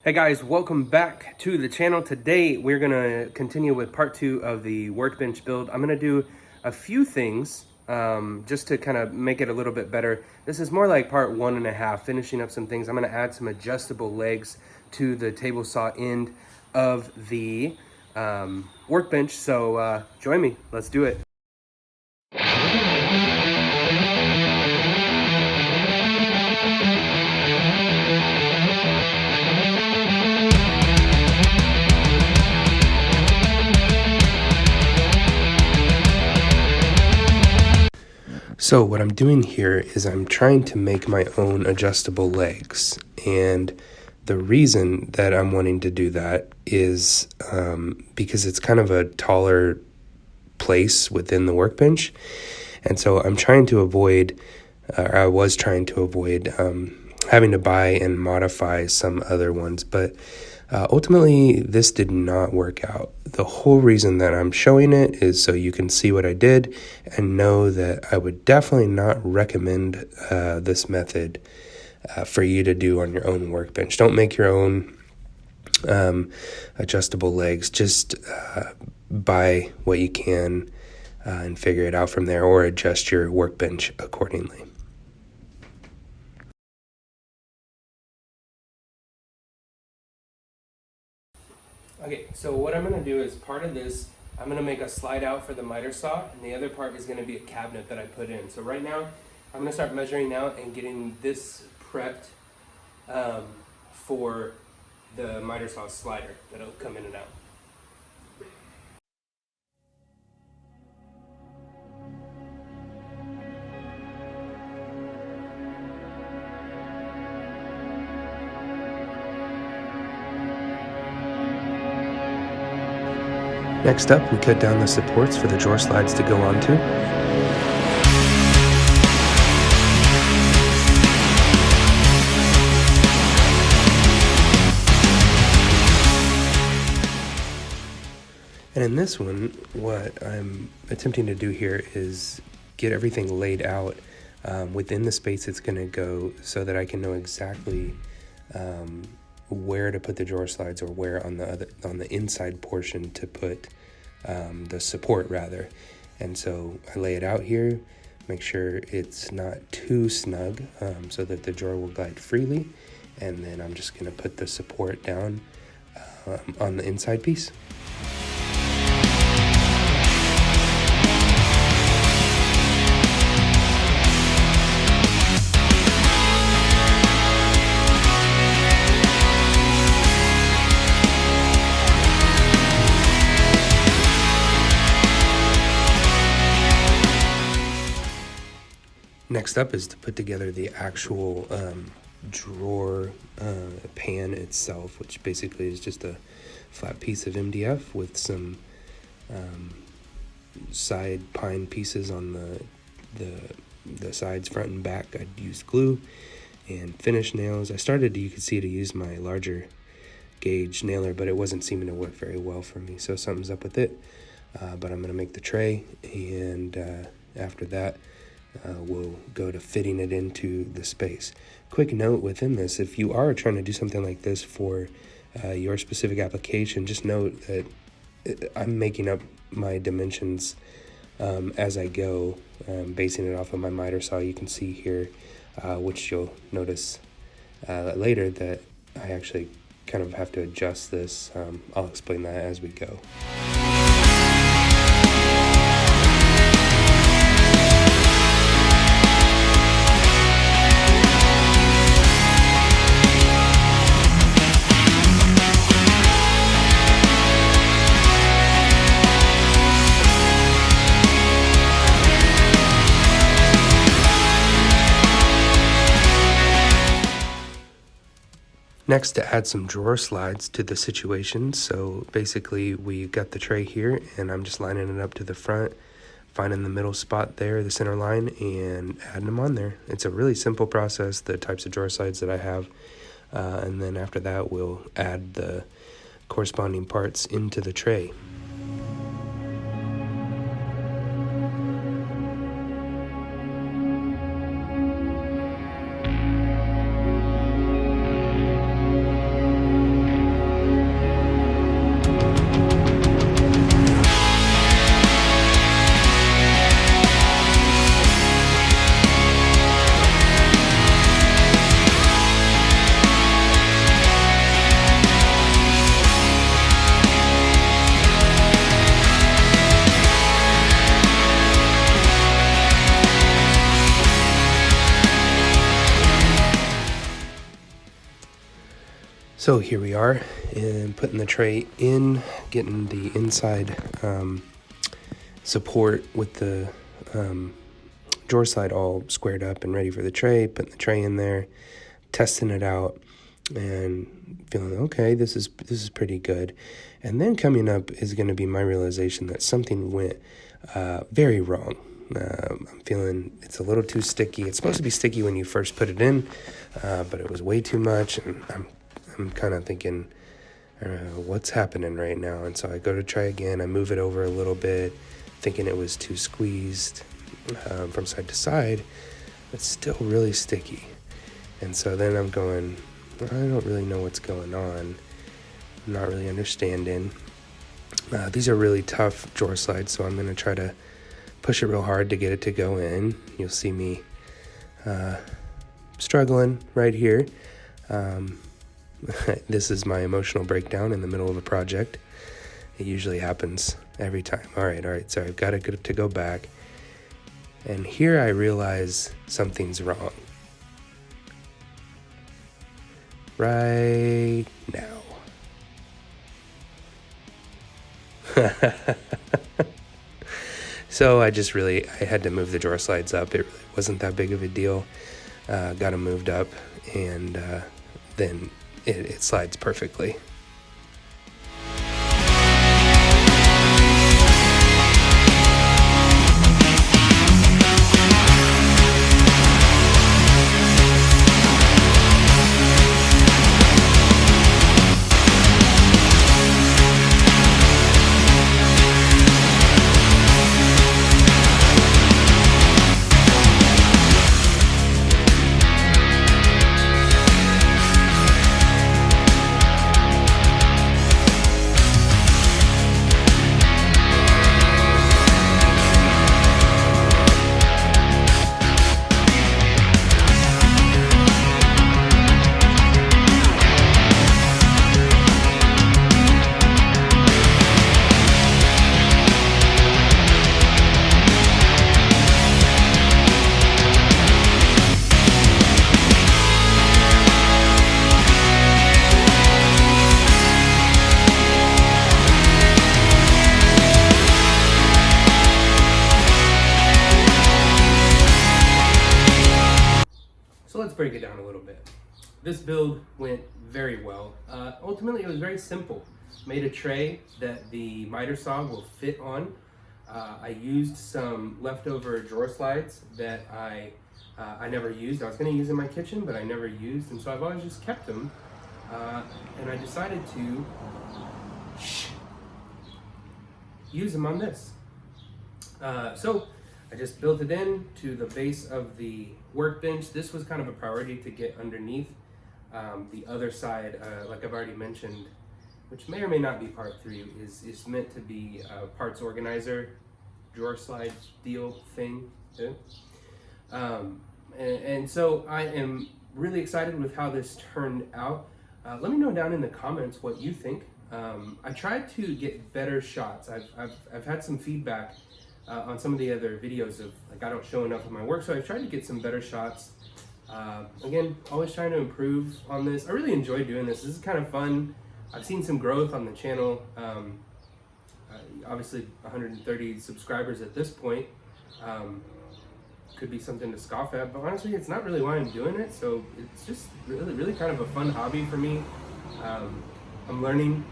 Hey guys, welcome back to the channel. Today we're gonna continue with part 2 of the Workbench build. I'm gonna do a few things just to kind of make it a little bit better. This is more like part 1.5, finishing up some things. I'm gonna add some adjustable legs to the table saw end of the Workbench. So join me, let's do it. So what I'm doing here is I'm trying to make my own adjustable legs, and the reason that I'm wanting to do that is because it's kind of a taller place within the Workbench, and so I'm trying to avoid, or I was trying to avoid having to buy and modify some other ones, but ultimately this did not work out. The whole reason that I'm showing it is so you can see what I did and know that I would definitely not recommend this method for you to do on your own Workbench. Don't make your own adjustable legs. Just buy what you can and figure it out from there, or adjust your Workbench accordingly. Okay, so what I'm going to do is part of this, I'm going to make a slide out for the miter saw, and the other part is going to be a cabinet that I put in. So right now, I'm going to start measuring out and getting this prepped for the miter saw slider that'll come in and out. Next up, we cut down the supports for the drawer slides to go onto. And in this one, what I'm attempting to do here is get everything laid out within the space it's going to go, so that I can know exactly where to put the drawer slides, or where on the inside portion to put the support rather. And so I lay it out here, make sure it's not too snug so that the drawer will glide freely, and then I'm just going to put the support down on the inside piece. Next up is to put together the actual drawer pan itself, which basically is just a flat piece of MDF with some side pine pieces on the sides, front and back. I'd used glue and finish nails. I started, you could see, to use my larger gauge nailer, but it wasn't seeming to work very well for me, so something's up with it. But I'm going to make the tray, and after that we'll go to fitting it into the space. Quick note within this, if you are trying to do something like this for your specific application, just note that I'm making up my dimensions as I go, basing it off of my miter saw. You can see here, which you'll notice later, that I actually kind of have to adjust this. I'll explain that as we go. Next, to add some drawer slides to the situation. So basically we've got the tray here, and I'm just lining it up to the front, finding the middle spot there, the center line, and adding them on there. It's a really simple process, the types of drawer slides that I have. And then after that, we'll add the corresponding parts into the tray. So here we are, and putting the tray in, getting the inside support with the drawer slide all squared up and ready for the tray, putting the tray in there, testing it out, and feeling, okay, this is pretty good. And then coming up is going to be my realization that something went very wrong. I'm feeling it's a little too sticky. It's supposed to be sticky when you first put it in, but it was way too much, and I'm kind of thinking, what's happening right now? And so I go to try again. I move it over a little bit, thinking it was too squeezed from side to side. It's still really sticky. And so then I'm going, I don't really know what's going on. I'm not really understanding. These are really tough drawer slides, so I'm going to try to push it real hard to get it to go in. You'll see me struggling right here. This is my emotional breakdown in the middle of a project. It usually happens every time. All right, so I've got to go back. And here I realize something's wrong. Right now. So I had to move the drawer slides up. It really wasn't that big of a deal. Got them moved up, and then it slides perfectly. So let's break it down a little bit. This build went very well. Ultimately, it was very simple. Made a tray that the miter saw will fit on. I used some leftover drawer slides that I never used. I was going to use in my kitchen, but I never used, and so I've always just kept them. And I decided to use them on this. So I just built it in to the base of the workbench. This was kind of a priority to get underneath. The other side, like I've already mentioned, which may or may not be part 3, is meant to be a parts organizer, drawer slide deal thing. Too. And so I am really excited with how this turned out. Let me know down in the comments what you think. I tried to get better shots. I've had some feedback on some of the other videos of like I don't show enough of my work, so I've tried to get some better shots. Again, always trying to improve on this. I really enjoy doing this. This is kind of fun. I've seen some growth on the channel. Obviously 130 subscribers at this point. Could be something to scoff at, but honestly it's not really why I'm doing it. So it's just really kind of a fun hobby for me. I'm learning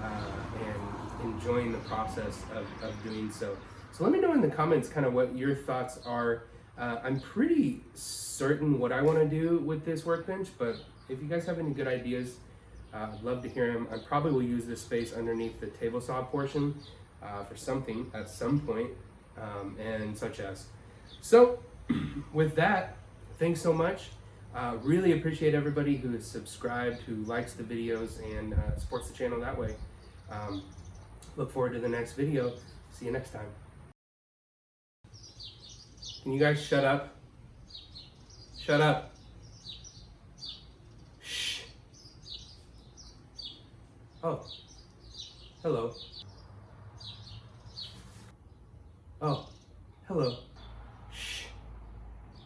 and enjoying the process of doing so. So let me know in the comments kind of what your thoughts are. I'm pretty certain what I want to do with this workbench, but if you guys have any good ideas, I'd love to hear them. I probably will use this space underneath the table saw portion for something at some point, and such as. So with that, thanks so much. Really appreciate everybody who is subscribed, who likes the videos, and supports the channel that way. Look forward to the next video. See you next time. Can you guys shut up? Shut up. Shh. Oh. Hello. Oh. Hello.